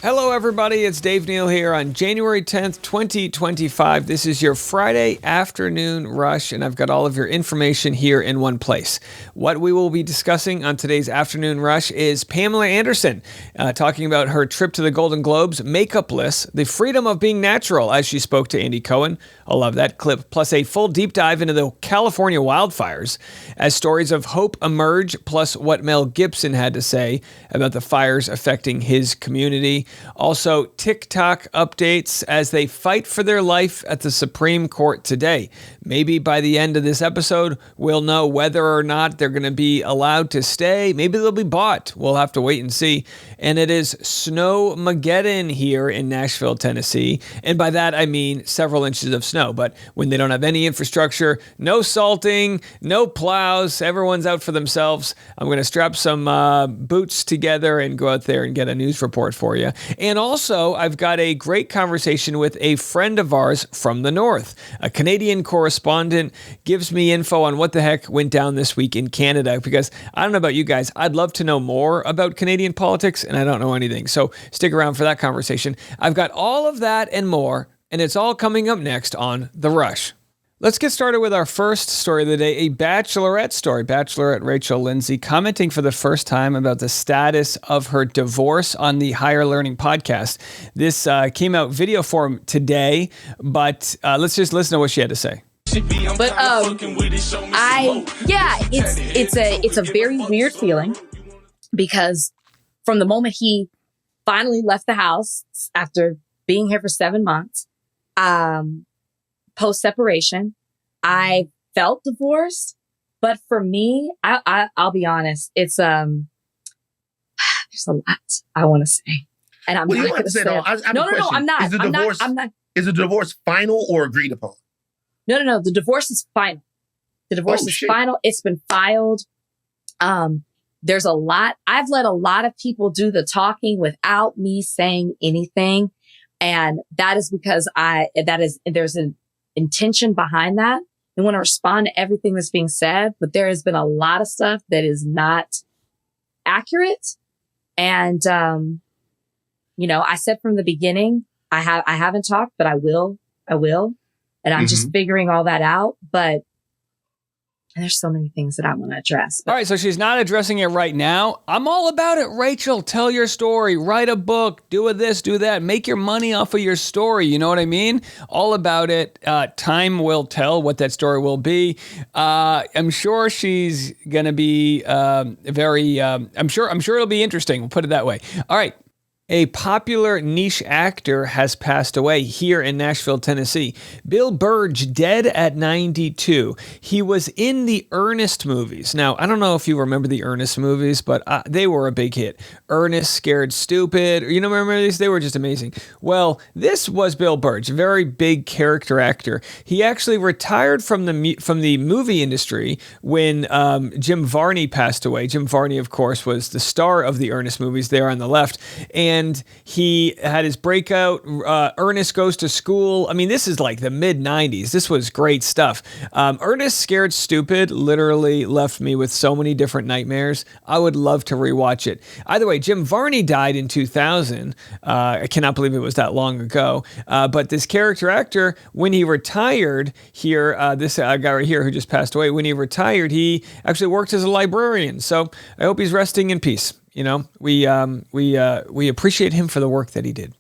Hello, everybody. It's Dave Neal here on January 10th, 2025. This is your Friday afternoon rush, and I've got all of your information here in one place. What we will be discussing on today's afternoon rush is Pamela Anderson talking about her trip to the Golden Globes, makeup list, the freedom of being natural as she spoke to Andy Cohen. I love that clip. Plus a full deep dive into the California wildfires as stories of hope emerge, plus what Mel Gibson had to say about the fires affecting his community. Also, TikTok updates as they fight for their life at the Supreme Court today. Maybe by the end of this episode, we'll know whether or not they're going to be allowed to stay. Maybe they'll be bought. We'll have to wait and see. And it is Snowmageddon here in Nashville, Tennessee. And by that, I mean several inches of snow. But when they don't have any infrastructure, no salting, no plows, everyone's out for themselves. I'm going to strap some boots together and go out there and get a news report for you. And also, I've got a great conversation with a friend of ours from the North. A Canadian correspondent gives me info on what the heck went down this week in Canada, because I don't know about you guys, I'd love to know more about Canadian politics, and I don't know anything. So stick around for that conversation. I've got all of that and more, and it's all coming up next on The Rush. Let's get started with our first story of the day, a Bachelorette story. Bachelorette Rachel Lindsay commenting for the first time about the status of her divorce on the Higher Learning podcast. This came out video form today, but let's just listen to what she had to say. But it's a very weird feeling, because from the moment he finally left the house after being here for 7 months, post-separation, I felt divorced, but for me, I'll be honest, it's there's a lot I want to say, and I'm not going to say it. No, I'm not. Is the divorce final or agreed upon? No. The divorce is final. The divorce is final. It's been filed. There's a lot. I've let a lot of people do the talking without me saying anything, and that is because there's an intention behind that. I want to respond to everything that's being said, but there has been a lot of stuff that is not accurate. And, I said from the beginning, I haven't talked, but I will. And I'm just figuring all that out. But there's so many things that I want to address. All right, so she's not addressing it right now. I'm all about it, Rachel. Tell your story. Write a book. Do this, do that. Make your money off of your story. You know what I mean? All about it. Time will tell what that story will be. I'm sure she's going to be I'm sure it'll be interesting. We'll put it that way. All right. A popular niche actor has passed away here in Nashville, Tennessee. Bill Burge, dead at 92. He was in the Ernest movies. Now, I don't know if you remember the Ernest movies, but they were a big hit. Ernest, Scared Stupid. Remember these? They were just amazing. Well, this was Bill Burge, a very big character actor. He actually retired from the movie industry when Jim Varney passed away. Jim Varney, of course, was the star of the Ernest movies there on the left. And he had his breakout, Ernest Goes to School. I mean, this is like the mid-90s. This was great stuff. Ernest Scared Stupid literally left me with so many different nightmares. I would love to rewatch it. Either way, Jim Varney died in 2000. I cannot believe it was that long ago. But this character actor, when he retired here, this guy right here who just passed away, when he retired, he actually worked as a librarian. So I hope he's resting in peace. We appreciate him for the work that he did.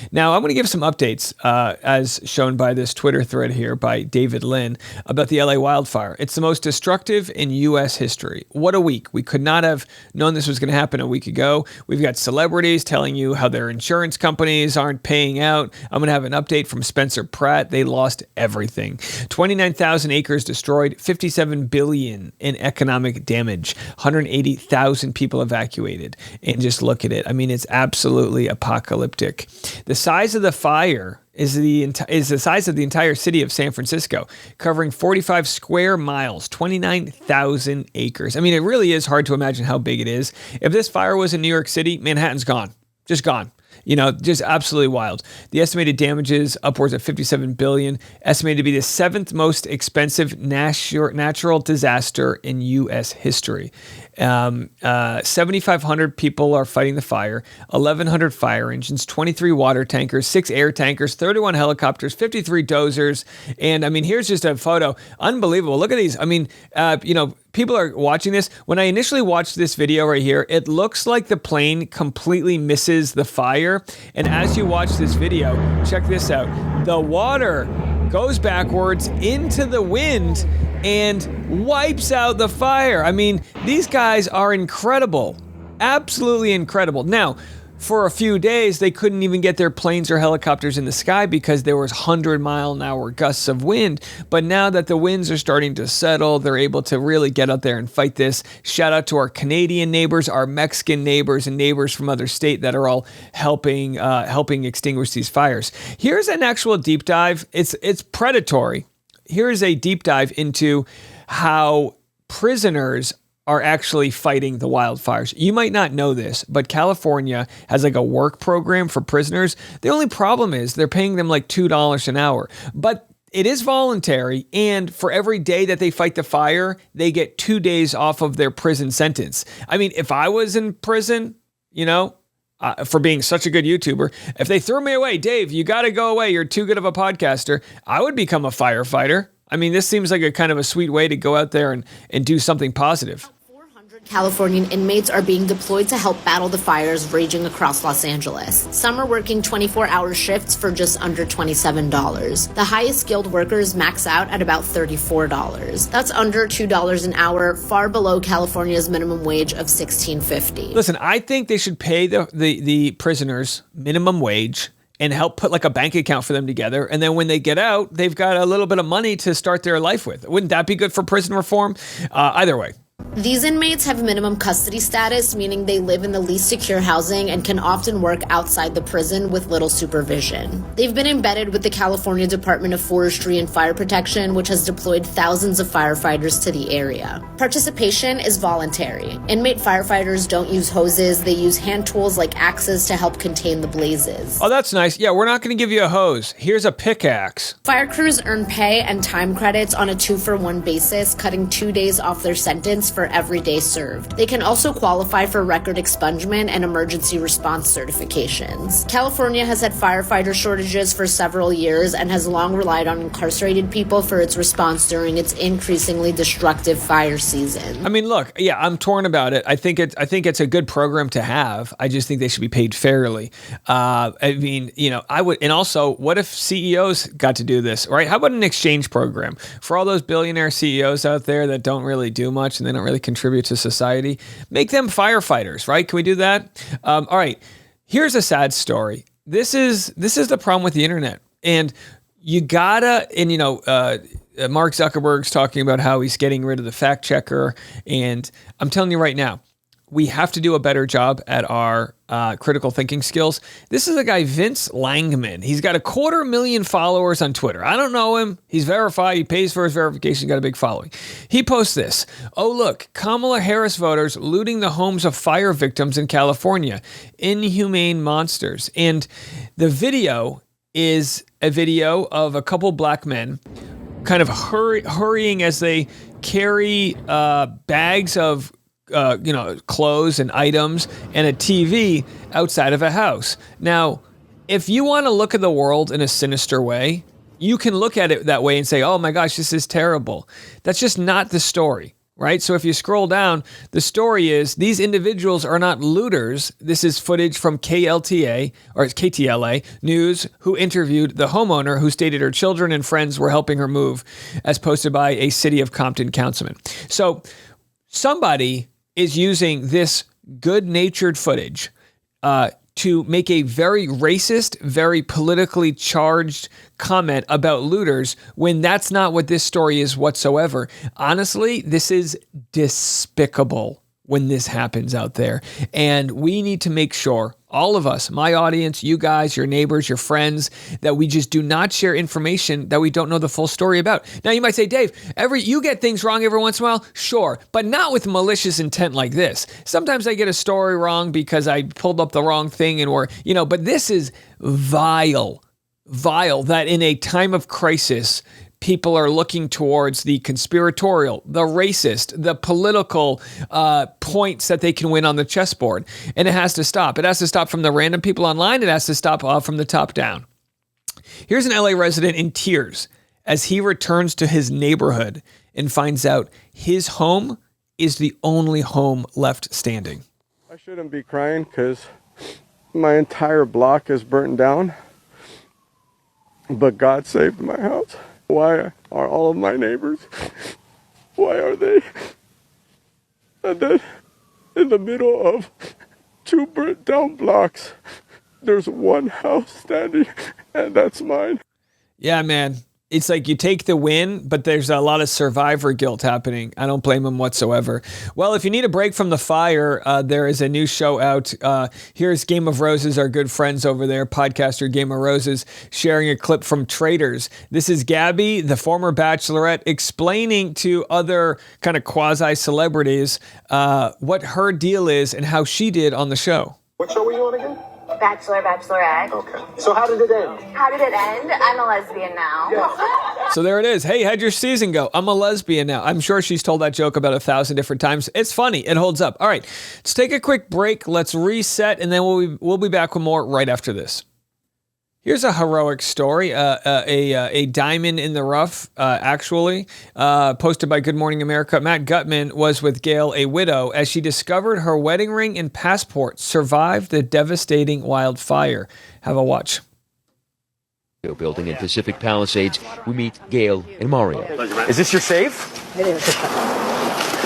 Now, I'm going to give some updates, as shown by this Twitter thread here by David Lynn, about the LA wildfire. It's the most destructive in U.S. history. What a week. We could not have known this was going to happen a week ago. We've got celebrities telling you how their insurance companies aren't paying out. I'm going to have an update from Spencer Pratt. They lost everything. 29,000 acres destroyed, 57 billion in economic damage, 180,000 people evacuated. And just look at it. I mean, it's absolutely apocalyptic. The size of the fire is the size of the entire city of San Francisco, covering 45 square miles, 29,000 acres. I mean, it really is hard to imagine how big it is. If this fire was in New York City, Manhattan's gone. Just gone. Just absolutely wild. The estimated damages upwards of $57 billion, estimated to be the seventh most expensive natural disaster in U.S. history. 7,500 people are fighting the fire, 1,100 fire engines, 23 water tankers, 6 air tankers, 31 helicopters, 53 dozers. And here's just a photo. Unbelievable. Look at these. People are watching this. When I initially watched this video right here, it looks like the plane completely misses the fire. And as you watch this video, check this out. The water goes backwards into the wind and wipes out the fire. These guys are incredible. Absolutely incredible. Now, for a few days, they couldn't even get their planes or helicopters in the sky because there was 100-mile-an-hour gusts of wind. But now that the winds are starting to settle, they're able to really get out there and fight this. Shout out to our Canadian neighbors, our Mexican neighbors, and neighbors from other states that are all helping extinguish these fires. Here's an actual deep dive. It's predatory. Here is a deep dive into how prisoners are actually fighting the wildfires. You might not know this, but California has a work program for prisoners. The only problem is they're paying them $2 an hour, but it is voluntary. And for every day that they fight the fire, they get 2 days off of their prison sentence. If I was in prison, for being such a good YouTuber, if they threw me away, Dave, you got to go away. You're too good of a podcaster. I would become a firefighter. This seems like a kind of a sweet way to go out there and do something positive. Californian inmates are being deployed to help battle the fires raging across Los Angeles. Some are working 24-hour shifts for just under $27. The highest skilled workers max out at about $34. That's under $2 an hour, far below California's minimum wage of $16.50. Listen, I think they should pay the prisoners minimum wage and help put a bank account for them together. And then when they get out, they've got a little bit of money to start their life with. Wouldn't that be good for prison reform? Either way. These inmates have minimum custody status, meaning they live in the least secure housing and can often work outside the prison with little supervision. They've been embedded with the California Department of Forestry and Fire Protection, which has deployed thousands of firefighters to the area. Participation is voluntary. Inmate firefighters don't use hoses. They use hand tools like axes to help contain the blazes. Oh, that's nice. Yeah, we're not going to give you a hose. Here's a pickaxe. Fire crews earn pay and time credits on a 2-for-1 basis, cutting 2 days off their sentence for every day served. They can also qualify for record expungement and emergency response certifications. California has had firefighter shortages for several years and has long relied on incarcerated people for its response during its increasingly destructive fire season. Look, yeah, I'm torn about it. I think it's a good program to have. I just think they should be paid fairly. I would, and also, what if CEOs got to do this, right? How about an exchange program for all those billionaire CEOs out there that don't really do much and they don't really contribute to society? Make them firefighters, right? Can we do that? All right. Here's a sad story. This is the problem with the internet, and you gotta. And Mark Zuckerberg's talking about how he's getting rid of the fact checker, and I'm telling you right now, we have to do a better job at our critical thinking skills. This is a guy, Vince Langman. He's got 250,000 followers on Twitter. I don't know him. He's verified. He pays for his verification. He's got a big following. He posts this. Oh, look, Kamala Harris voters looting the homes of fire victims in California. Inhumane monsters. And the video is a video of a couple black men kind of hurrying as they carry bags of clothes and items and a TV outside of a house. Now, if you want to look at the world in a sinister way, you can look at it that way and say, oh my gosh, this is terrible. That's just not the story, right? So if you scroll down, the story is these individuals are not looters. This is footage from KTLA News, who interviewed the homeowner who stated her children and friends were helping her move, as posted by a City of Compton councilman. So somebody is using this good-natured footage to make a very racist, very politically charged comment about looters when that's not what this story is whatsoever. Honestly, this is despicable. when this happens out there. And we need to make sure, all of us, my audience, you guys, your neighbors, your friends, that we just do not share information that we don't know the full story about. Now you might say, Dave, you get things wrong every once in a while. Sure, but not with malicious intent like this. Sometimes I get a story wrong because I pulled up the wrong thing but this is vile that in a time of crisis, people are looking towards the conspiratorial, the racist, the political points that they can win on the chessboard. And it has to stop. It has to stop from the random people online. It has to stop from the top down. Here's an LA resident in tears as he returns to his neighborhood and finds out his home is the only home left standing. I shouldn't be crying because my entire block is burnt down, but God saved my house. Why are all of my neighbors, why are they? And then in the middle of 2 burnt down blocks, there's one house standing, and that's mine. Yeah, man. It's like you take the win, but there's a lot of survivor guilt happening. I don't blame him whatsoever. Well, if you need a break from the fire, there is a new show out. Here's Game of Roses, our good friends over there, podcaster Game of Roses, sharing a clip from Traitors. This is Gabby, the former Bachelorette, explaining to other kind of quasi-celebrities what her deal is and how she did on the show. What show were you on again? Bachelorette. Okay. So how did it end? How did it end? I'm a lesbian now. Yeah. So there it is. Hey, how'd your season go? I'm a lesbian now. I'm sure she's told that joke about 1,000 different times. It's funny. It holds up. All right, let's take a quick break. Let's reset, and then we'll be back with more right after this. Here's a heroic story, a diamond in the rough, actually, posted by Good Morning America. Matt Gutman was with Gail, a widow, as she discovered her wedding ring and passport survived the devastating wildfire. Have a watch. Building in Pacific Palisades, we meet Gail and Mario. Is this your safe? It is.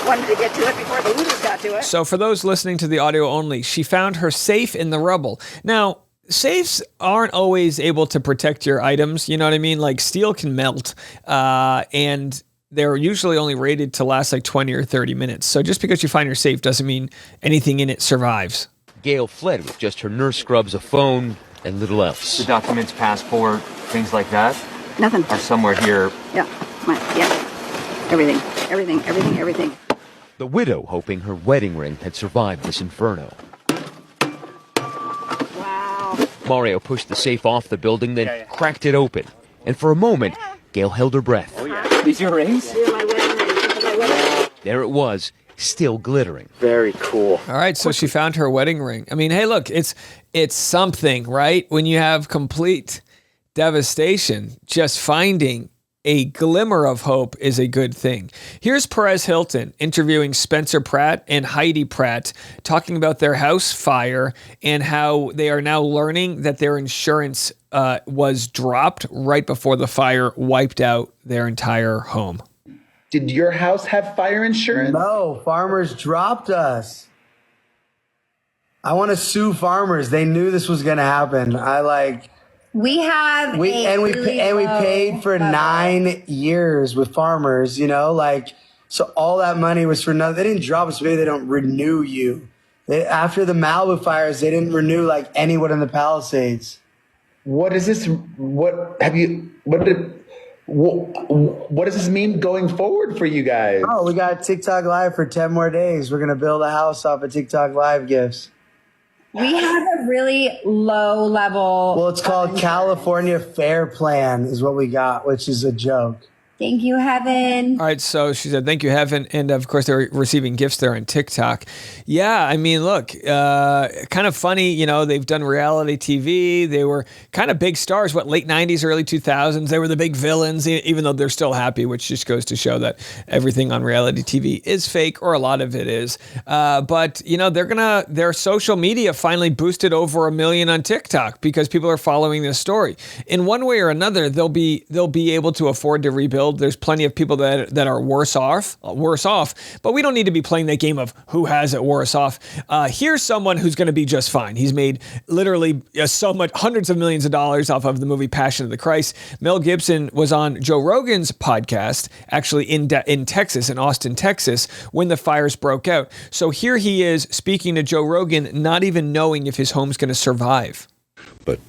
Wanted to get to it before the looters got to it. So for those listening to the audio only, she found her safe in the rubble. Now, safes aren't always able to protect your items. You know what I mean? Like steel can melt, and they're usually only rated to last like 20 or 30 minutes. So just because you find your safe doesn't mean anything in it survives. Gail fled with just her nurse scrubs, a phone, and little else. The documents, passport, things like that Nothing. are somewhere here. Yeah. Everything. The widow hoping her wedding ring had survived this inferno. Mario pushed the safe off the building, then cracked it open. And for a moment, Gail held her breath. Oh, yeah. These your rings? They're my wedding ring. There it was, still glittering. Very cool. All right, so she found her wedding ring. I mean, hey, look, it's something, right? When you have complete devastation, just finding a glimmer of hope is a good thing. Here's Perez Hilton interviewing Spencer Pratt and Heidi Pratt, talking about their house fire and how they are now learning that their insurance was dropped right before the fire wiped out their entire home. Did your house have fire insurance? No, farmers dropped us. I want to sue farmers. They knew this was going to happen. We paid for 9 years with farmers, so all that money was for nothing. They didn't drop us. Maybe they don't renew you. After the Malibu fires, they didn't renew anyone in the Palisades. What is this? What does this mean going forward for you guys? Oh, we got TikTok Live for 10 more days. We're going to build a house off of TikTok Live gifts. We have a really low level. Well, it's called California Fair Plan is what we got, which is a joke. Thank you, Heaven. All right, so she said, thank you, Heaven. And of course, they're receiving gifts there on TikTok. Yeah, I mean, look, kind of funny, they've done reality TV. They were kind of big stars, late 90s, early 2000s. They were the big villains, even though they're still happy, which just goes to show that everything on reality TV is fake, or a lot of it is. But, their social media finally boosted over 1 million on TikTok because people are following this story. In one way or another, they'll be able to afford to rebuild rebuild. There's plenty of people that are worse off, but we don't need to be playing that game of who has it worse off. Here's someone who's going to be just fine. He's made literally so much, hundreds of millions of dollars off of the movie Passion of the Christ. Mel Gibson was on Joe Rogan's podcast, actually in Texas, in Austin, Texas, when the fires broke out. So here he is speaking to Joe Rogan, not even knowing if his home's going to survive. But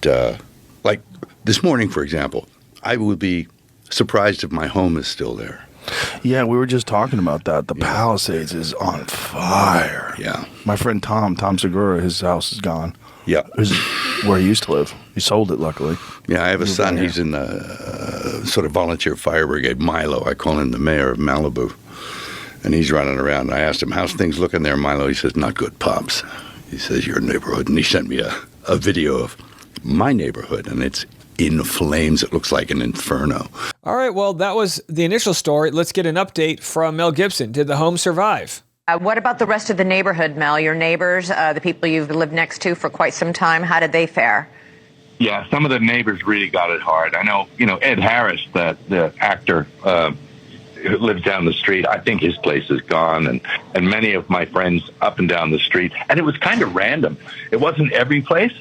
like this morning, for example, I would be surprised if my home is still there. Yeah, we were just talking about that. The Palisades is on fire. Yeah. My friend Tom Segura, his house is gone. Yeah. It where he used to live. He sold it, luckily. Yeah, I have a son. He's in the sort of volunteer fire brigade, Milo. I call him the mayor of Malibu. And he's running around. And I asked him, how's things looking there, Milo? He says, not good, Pops. He says, your neighborhood. And he sent me a video of my neighborhood, and it's in flames. It looks like an inferno. All right, well, that was the initial story. Let's get an update from Mel Gibson. Did the home survive? What about the rest of the neighborhood, Mel? Your neighbors, the people you've lived next to for quite some time, how did they fare? Yeah, some of the neighbors really got it hard. I know, Ed Harris, the actor who lives down the street, I think his place is gone, and many of my friends up and down the street. And it was kind of random. It wasn't every place,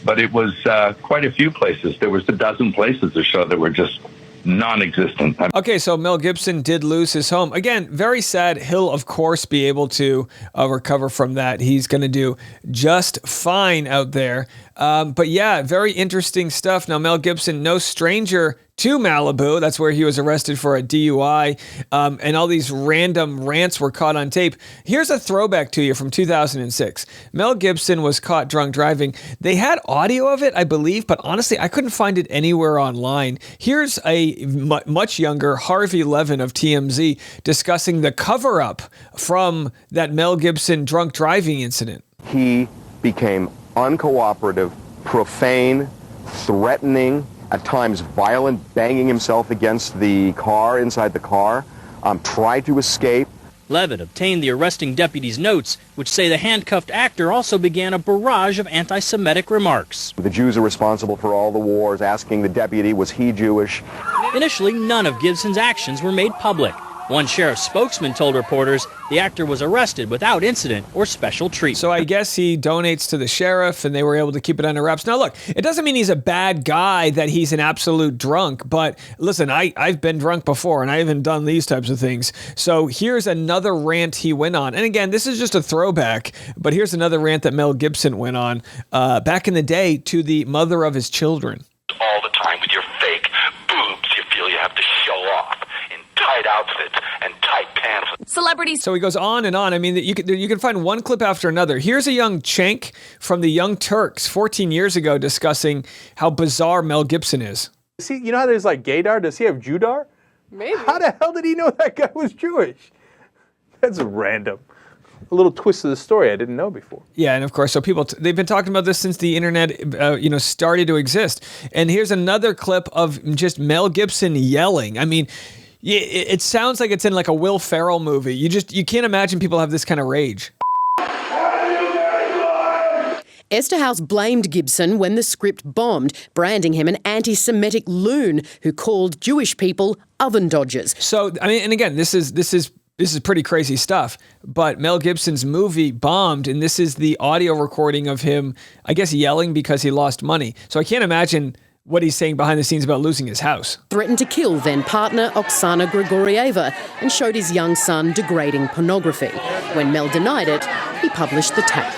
but it was quite a few places. There was a dozen places or so that were just non-existent. Okay, so Mel Gibson did lose his home. Again, very sad. He'll, of course, be able to recover from that. He's going to do just fine out there. But yeah, very interesting stuff. Now, Mel Gibson, no stranger to Malibu. That's where he was arrested for a DUI. And all these random rants were caught on tape. Here's a throwback to you from 2006. Mel Gibson was caught drunk driving. They had audio of it, I believe, but honestly, I couldn't find it anywhere online. Here's a much younger Harvey Levin of TMZ discussing the cover-up from that Mel Gibson drunk driving incident. He became uncooperative, profane, threatening, at times violent, banging himself against the car, inside the car, tried to escape. Levin obtained the arresting deputy's notes, which say the handcuffed actor also began a barrage of anti-Semitic remarks. The Jews are responsible for all the wars, asking the deputy, was he Jewish? Initially, none of Gibson's actions were made public. One sheriff's spokesman told reporters the actor was arrested without incident or special treatment. So I guess he donates to the sheriff and they were able to keep it under wraps. Now look, it doesn't mean he's a bad guy, that he's an absolute drunk, but listen, I've been drunk before and I haven't done these types of things. So here's another rant he went on. And again, this is just a throwback, but here's another rant that Mel Gibson went on back in the day to the mother of his children. All the time with your fake boobs, you feel you have to show off in tight outfits and tight pants. Celebrities. So he goes on and on. I mean, you can find one clip after another. Here's a young Cenk from the Young Turks 14 years ago discussing how bizarre Mel Gibson is. See, you know how there's like gaydar? Does he have Judar? Maybe. How the hell did he know that guy was Jewish? That's random. A little twist of the story I didn't know before. Yeah, and of course, so people, they've been talking about this since the internet, started to exist. And here's another clip of just Mel Gibson yelling. I mean, it sounds like it's in like a Will Ferrell movie. You can't imagine people have this kind of rage. Esterhaus blamed Gibson when the script bombed, branding him an anti-Semitic loon who called Jewish people oven dodgers. So, I mean, and again, this is pretty crazy stuff, but Mel Gibson's movie bombed, and this is the audio recording of him, I guess, yelling because he lost money. So I can't imagine what he's saying behind the scenes about losing his house. Threatened to kill then-partner Oksana Grigorieva and showed his young son degrading pornography. When Mel denied it, he published the tape.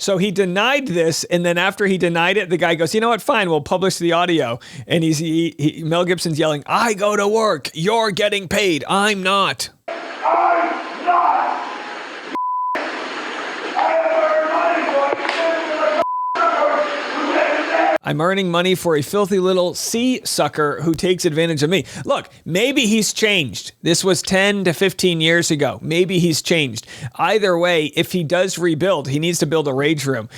So he denied this, and then after he denied it, the guy goes, you know what, fine, we'll publish the audio. And Mel Gibson's yelling, I go to work, you're getting paid, I'm not. I'm earning money for a filthy little sea sucker who takes advantage of me. Look, maybe he's changed. This was 10 to 15 years ago. Maybe he's changed. Either way, if he does rebuild, he needs to build a rage room.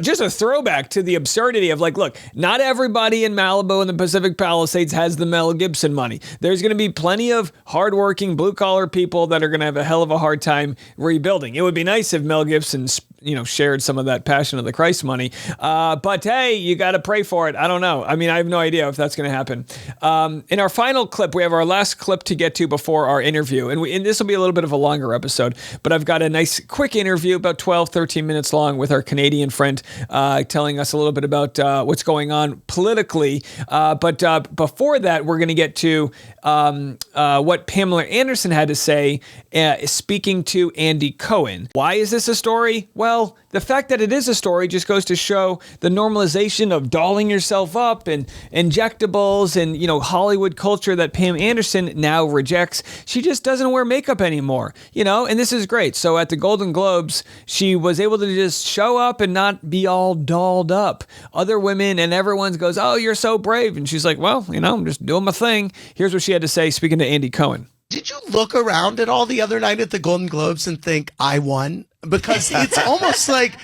Just a throwback to the absurdity of like, look, not everybody in Malibu and the Pacific Palisades has the Mel Gibson money. There's going to be plenty of hardworking blue-collar people that are going to have a hell of a hard time rebuilding. It would be nice if Mel Gibson shared some of that Passion of the Christ money. But hey, you got to pray for it. I don't know. I mean, I have no idea if that's going to happen. In our final clip, we have our last clip to get to before our interview. And this will be a little bit of a longer episode, but I've got a nice quick interview, about 12, 13 minutes long, with our Canadian friend, telling us a little bit about what's going on politically. But before that, we're going to get to what Pamela Anderson had to say, speaking to Andy Cohen. Why is this a story? Well, the fact that it is a story just goes to show the normalization of dolling yourself up and injectables and, Hollywood culture that Pam Anderson now rejects. She just doesn't wear makeup anymore, and this is great. So at the Golden Globes, she was able to just show up and not be all dolled up. Other women and everyone goes, oh, you're so brave. And she's like, well, I'm just doing my thing. Here's what she had to say, speaking to Andy Cohen. Did you look around at all the other night at the Golden Globes and think, I won? Because it's almost like,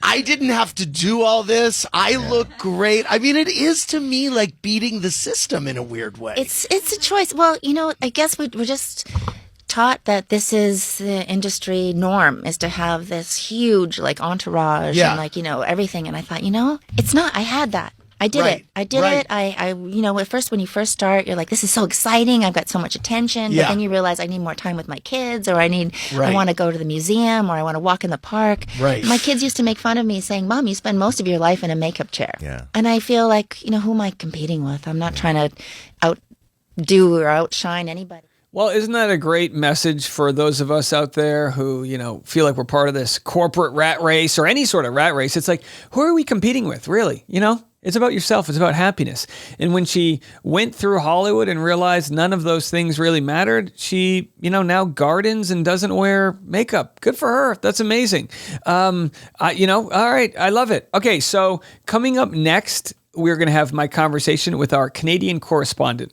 I didn't have to do all this. I look great. I mean, it is to me like beating the system in a weird way. It's a choice. Well, I guess we're just taught that this is the industry norm, is to have this huge entourage and everything. And I thought, it's not. I had that. I did it. I did it. I at first, when you first start, you're like, this is so exciting. I've got so much attention. But then you realize I need more time with my kids, or I want to go to the museum, or I want to walk in the park. Right. My kids used to make fun of me saying, Mom, you spend most of your life in a makeup chair. Yeah. And I feel like, who am I competing with? I'm not trying to outdo or outshine anybody. Well, isn't that a great message for those of us out there who, feel like we're part of this corporate rat race or any sort of rat race? It's like, who are we competing with, really? It's about yourself. It's about happiness. And when she went through Hollywood and realized none of those things really mattered, she, now gardens and doesn't wear makeup. Good for her. That's amazing. All right. I love it. Okay. So coming up next, we're going to have my conversation with our Canadian correspondent.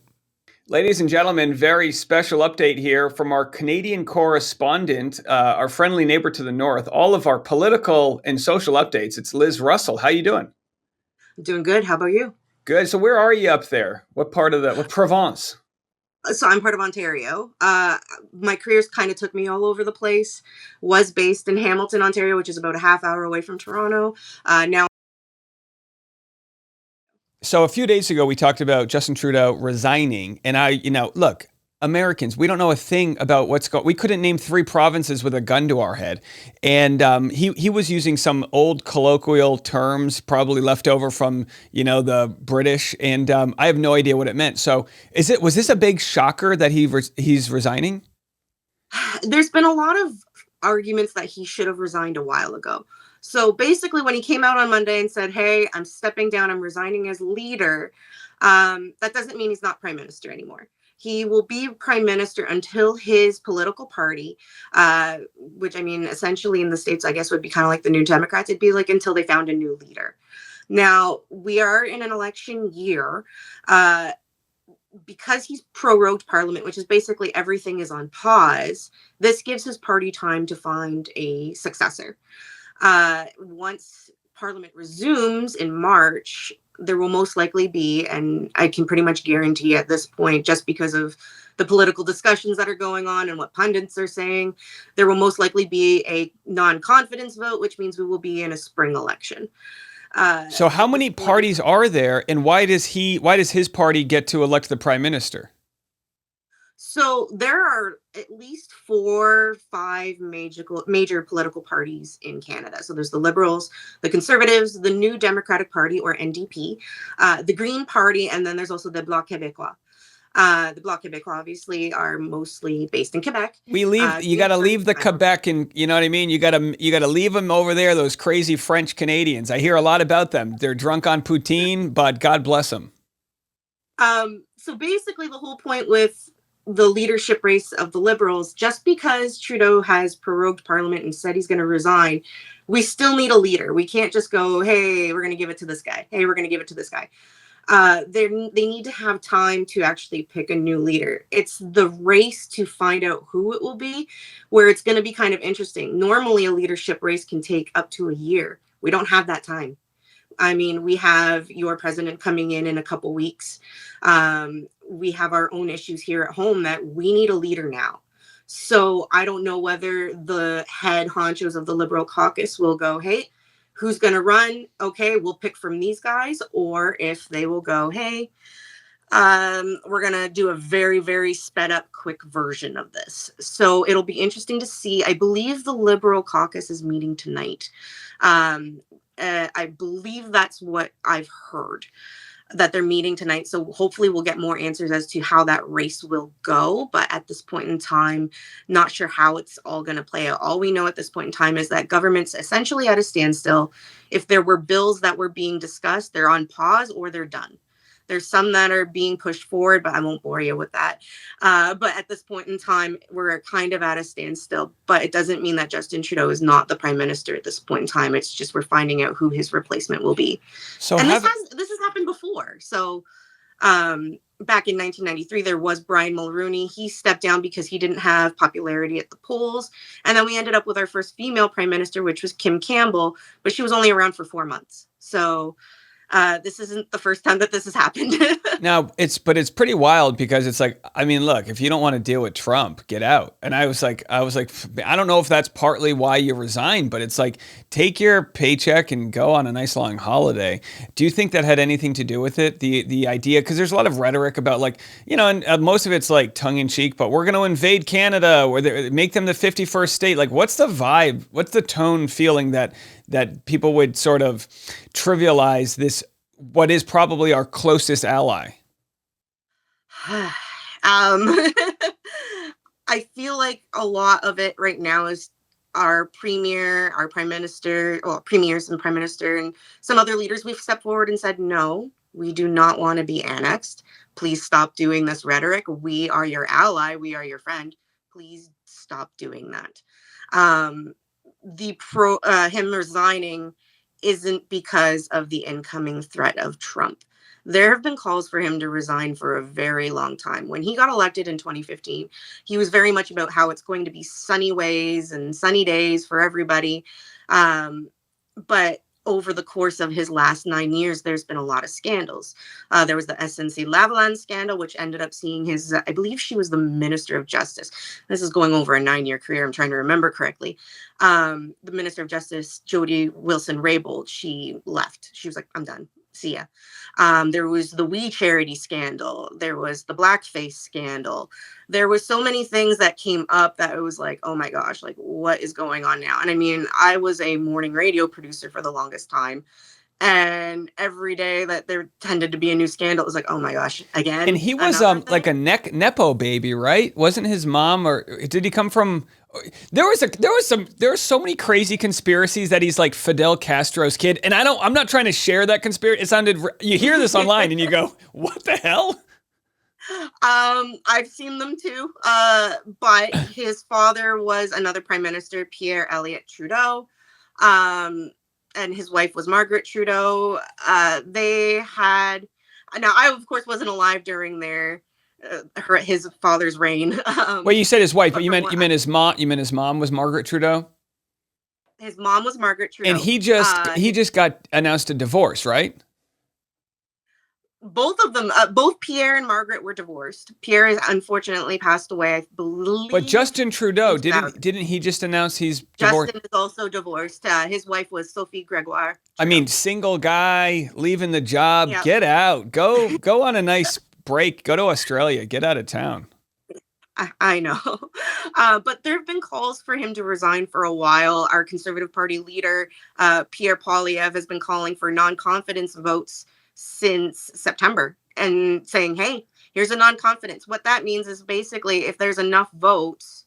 Ladies and gentlemen, very special update here from our Canadian correspondent, our friendly neighbor to the north, all of our political and social updates. It's Liz Russell. How you doing? Doing good. How about you? Good. So where are you up there? What part of what Provence? So I'm part of Ontario. My careers kind of took me all over the place. Was based in Hamilton, Ontario, which is about a half hour away from Toronto. Now. So a few days ago, we talked about Justin Trudeau resigning. And look, Americans, we don't know a thing about what's going on. We couldn't name 3 provinces with a gun to our head. And he was using some old colloquial terms, probably left over from, the British. And I have no idea what it meant. So was this a big shocker that he's resigning? There's been a lot of arguments that he should have resigned a while ago. So basically, when he came out on Monday and said, hey, I'm stepping down, I'm resigning as leader, that doesn't mean he's not prime minister anymore. He will be prime minister until his political party, which essentially in the States, I guess would be kind of like the New Democrats. It'd be like until they found a new leader. Now, we are in an election year because he's prorogued parliament, which is basically everything is on pause. This gives his party time to find a successor. Once parliament resumes in March, there will most likely be, and I can pretty much guarantee at this point, just because of the political discussions that are going on and what pundits are saying, there will most likely be a non-confidence vote, which means we will be in a spring election. So how many parties are there, and why does his party get to elect the prime minister? So there are at least 4 or 5 major political parties in Canada. So there's the Liberals, the Conservatives, the New Democratic Party, or NDP, the Green Party, and then there's also the Bloc Québécois. The Bloc Québécois obviously are mostly based in Quebec. You got to leave the Quebec, and you know what I mean. You got to leave them over there. Those crazy French Canadians. I hear a lot about them. They're drunk on poutine, but God bless them. So basically, the whole point with the leadership race of the Liberals, just because Trudeau has prorogued parliament and said he's going to resign, we still need a leader. We can't just go, hey, we're going to give it to this guy. Hey, we're going to give it to this guy. They need to have time to actually pick a new leader. It's the race to find out who it will be, where it's going to be kind of interesting. Normally, a leadership race can take up to a year. We don't have that time. We have your president coming in a couple weeks. We have our own issues here at home that we need a leader now. So I don't know whether the head honchos of the Liberal caucus will go, hey, who's going to run? Okay, we'll pick from these guys. Or if they will go, hey, we're going to do a very, very sped up quick version of this. So it'll be interesting to see. I believe the Liberal caucus is meeting tonight. I believe that's what I've heard, that they're meeting tonight. So hopefully we'll get more answers as to how that race will go. But at this point in time, not sure how it's all going to play out. All we know at this point in time is that government's essentially at a standstill. If there were bills that were being discussed, they're on pause or they're done. There's some that are being pushed forward, but I won't bore you with that. But at this point in time, we're kind of at a standstill. But it doesn't mean that Justin Trudeau is not the prime minister at this point in time. It's just we're finding out who his replacement will be. So and this has happened before. So back in 1993, there was Brian Mulroney. He stepped down because he didn't have popularity at the polls. And then we ended up with our first female prime minister, which was Kim Campbell, but she was only around for 4 months. So this isn't the first time that this has happened. Now it's pretty wild because it's like, I mean, look, if you don't want to deal with Trump, get out. And I was like, I don't know if that's partly why you resigned, but it's like, take your paycheck and go on a nice long holiday. Do you think that had anything to do with it? The idea, because there's a lot of rhetoric about like, and most of it's like tongue in cheek, but we're going to invade Canada or make them the 51st state. Like, what's the vibe? What's the tone feeling that people would sort of trivialize this, what is probably our closest ally? I feel like a lot of it right now is our premier, our prime minister, well, premiers and prime minister and some other leaders. We've stepped forward and said, no, we do not want to be annexed. Please stop doing this rhetoric. We are your ally. We are your friend. Please stop doing that. Him resigning isn't because of the incoming threat of Trump. There have been calls for him to resign for a very long time. When he got elected in 2015, he was very much about how it's going to be sunny ways and sunny days for everybody. But over the course of his last 9 years, there's been a lot of scandals. There was the SNC Lavalin scandal, which ended up seeing his, I believe she was the Minister of Justice. This is going over a 9-year career. I'm trying to remember correctly. The Minister of Justice, Jody Wilson-Raybould, she left. She was like, I'm done. See ya. There was the We Charity scandal. There was the blackface scandal. There was so many things that came up that it was like, oh my gosh, like what is going on now? And I mean, I was a morning radio producer for the longest time. And every day that there tended to be a new scandal, it was like, oh my gosh, again. And he was like a Nepo baby, right? Wasn't his mom, or did he come from? There were so many crazy conspiracies that he's like Fidel Castro's kid, and I'm not trying to share that conspiracy. It sounded, you hear this online and you go, what the hell? I've seen them too. But his father was another prime minister, Pierre Elliott Trudeau. And his wife was Margaret Trudeau. They had, now I of course wasn't alive during his father's reign. Well, you said his wife, but you meant his mom. You meant his mom was Margaret Trudeau. His mom was Margaret Trudeau, and he just got announced a divorce, right? Both of them, both Pierre and Margaret were divorced. Pierre has unfortunately passed away, I believe. But Justin Trudeau, didn't he just announce he's divorced? Justin is also divorced. His wife was Sophie Gregoire. Trudeau. I mean, single guy, leaving the job, yep. Get out. Go on a nice break. Go to Australia. Get out of town. I know. But there have been calls for him to resign for a while. Our Conservative Party leader, Pierre Poilievre, has been calling for non-confidence votes since September and saying, hey, here's a non-confidence. What that means is basically if there's enough votes,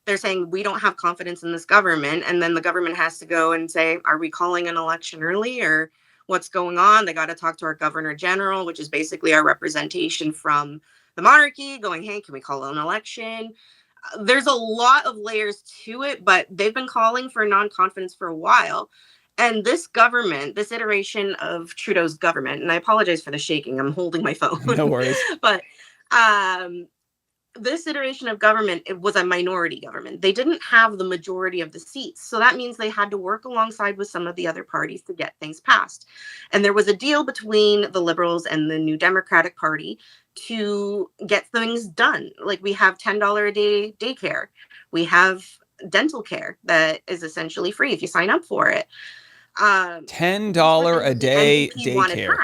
they're saying we don't have confidence in this government. And then the government has to go and say, are we calling an election early or what's going on? They got to talk to our governor general, which is basically our representation from the monarchy, going, hey, can we call an election? There's a lot of layers to it, but they've been calling for non-confidence for a while. And this government, this iteration of Trudeau's government, and I apologize for the shaking, I'm holding my phone. No worries. But this iteration of government, it was a minority government. They didn't have the majority of the seats. So that means they had to work alongside with some of the other parties to get things passed. And there was a deal between the Liberals and the New Democratic Party to get things done. Like we have $10 a day daycare. We have dental care that is essentially free if you sign up for it. $10 a day daycare.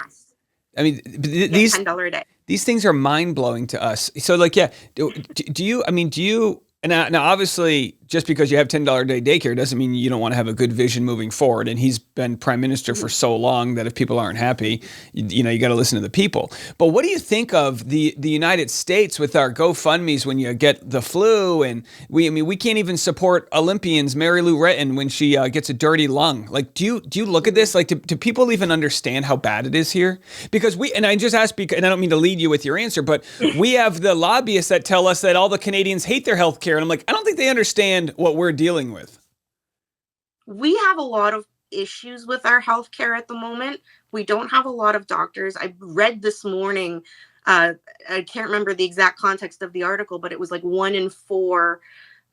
I mean, these $10 a day. These things are mind blowing to us. So, like, yeah, do you? I mean, do you? And now, obviously, just because you have $10 a day daycare doesn't mean you don't want to have a good vision moving forward. And he's been prime minister for so long that if people aren't happy, you got to listen to the people. But what do you think of the United States with our GoFundMe's when you get the flu? And we can't even support Olympians, Mary Lou Retton, when she gets a dirty lung. Like, do you look at this? Like, do people even understand how bad it is here? Because and I just ask, and I don't mean to lead you with your answer, but we have the lobbyists that tell us that all the Canadians hate their health care. And I'm like, I don't think they understand what we're dealing with. We have a lot of issues with our healthcare at the moment. We don't have a lot of doctors. I read this morning, I can't remember the exact context of the article, but it was like 1 in 4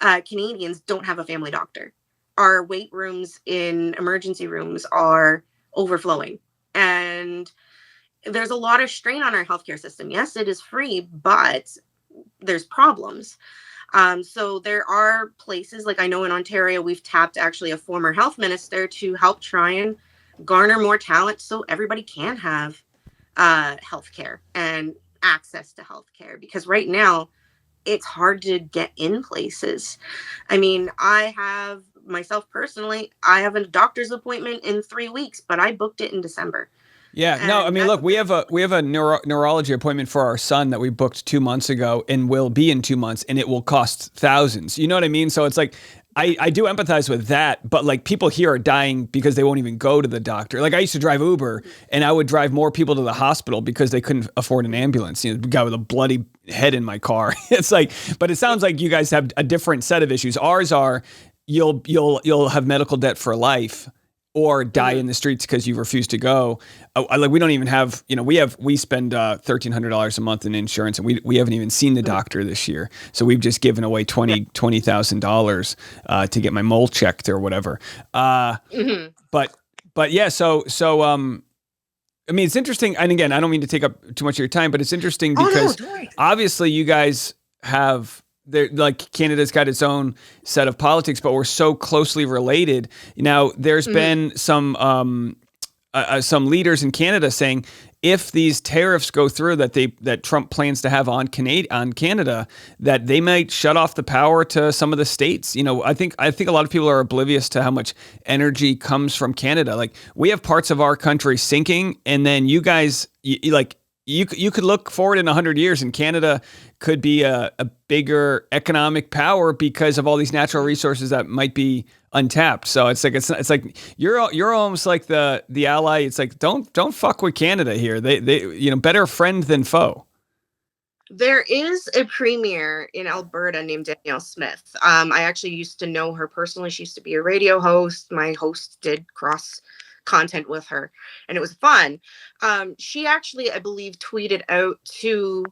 Canadians don't have a family doctor. Our wait rooms in emergency rooms are overflowing. And there's a lot of strain on our healthcare system. Yes, it is free, but there's problems. So there are places, like I know in Ontario, we've tapped actually a former health minister to help try and garner more talent so everybody can have healthcare and access to healthcare. Because right now, it's hard to get in places. I mean, I have myself personally, I have a doctor's appointment in 3 weeks, but I booked it in December. Yeah, no, I mean, look, we have a neurology appointment for our son that we booked 2 months ago and will be in 2 months, and it will cost thousands. You know what I mean? So it's like, I do empathize with that, but like people here are dying because they won't even go to the doctor. Like I used to drive Uber, and I would drive more people to the hospital because they couldn't afford an ambulance. You know, the guy with a bloody head in my car. It's like, but it sounds like you guys have a different set of issues. Ours are you'll have medical debt for life, or die in the streets because you refuse to go. Like we don't even have, we spend $1,300 a month in insurance, and we haven't even seen the doctor this year. So we've just given away $20,000 to get my mole checked or whatever. But yeah, so I mean, it's interesting. And again, I don't mean to take up too much of your time, but it's interesting because obviously you guys have. Like Canada's got its own set of politics, but we're so closely related. Now, there's been some leaders in Canada saying if these tariffs go through that Trump plans to have on Canada, that they might shut off the power to some of the states. I think a lot of people are oblivious to how much energy comes from Canada. Like we have parts of our country sinking, and then you guys You could look forward in 100 years and Canada could be a bigger economic power because of all these natural resources that might be untapped. So it's like you're almost like the ally. It's like don't fuck with Canada here. They better friend than foe. There is a premier in Alberta named Danielle Smith. I actually used to know her personally. She used to be a radio host. My host did cross content with her, and it was fun. She actually, I believe, tweeted out to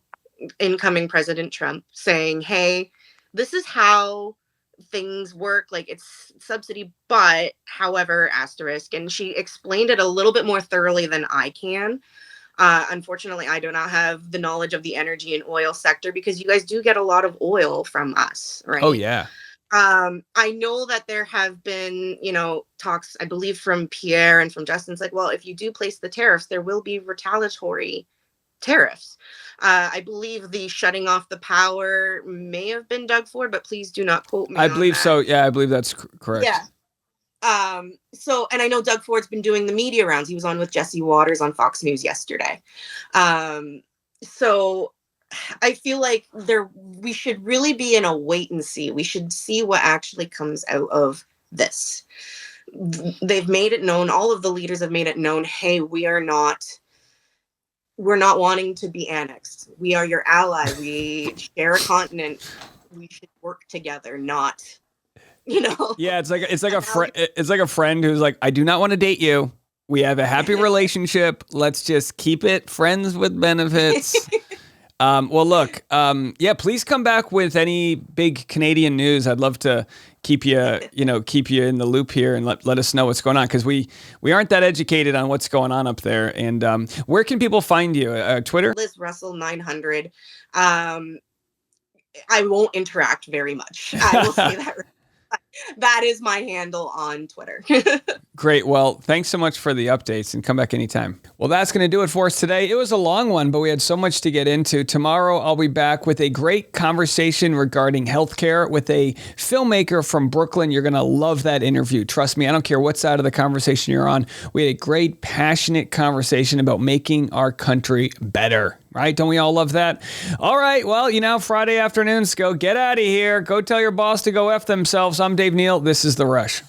incoming President Trump saying, hey, this is how things work. Like it's subsidy, but however, asterisk. And she explained it a little bit more thoroughly than I can. Unfortunately, I do not have the knowledge of the energy and oil sector because you guys do get a lot of oil from us, right? Oh, yeah. I know that there have been, talks, I believe from Pierre and from Justin. It's like, well, if you do place the tariffs, there will be retaliatory tariffs. I believe the shutting off the power may have been Doug Ford, but please do not quote me. I believe so. Yeah, I believe that's correct. Yeah. So, and I know Doug Ford's been doing the media rounds. He was on with Jesse Waters on Fox News yesterday. So I feel like we should really be in a wait and see. We should see what actually comes out of this. They've made it known. All of the leaders have made it known. Hey, we're not wanting to be annexed. We are your ally. We share a continent. We should work together, not, Yeah, it's like a friend who's like, I do not want to date you. We have a happy relationship. Let's just keep it friends with benefits. Well, look, please come back with any big Canadian news. I'd love to keep you in the loop here and let us know what's going on, because we aren't that educated on what's going on up there. And where can people find you? Twitter? Liz Russell 900. I won't interact very much. I will say that. That is my handle on Twitter. Great. Well, thanks so much for the updates, and come back anytime. Well, that's going to do it for us today. It was a long one, but we had so much to get into. Tomorrow, I'll be back with a great conversation regarding healthcare with a filmmaker from Brooklyn. You're going to love that interview. Trust me, I don't care what side of the conversation you're on. We had a great, passionate conversation about making our country better. Right? Don't we all love that? All right. Well, Friday afternoons, go get out of here. Go tell your boss to go F themselves. I'm Dave Neal. This is The Rush.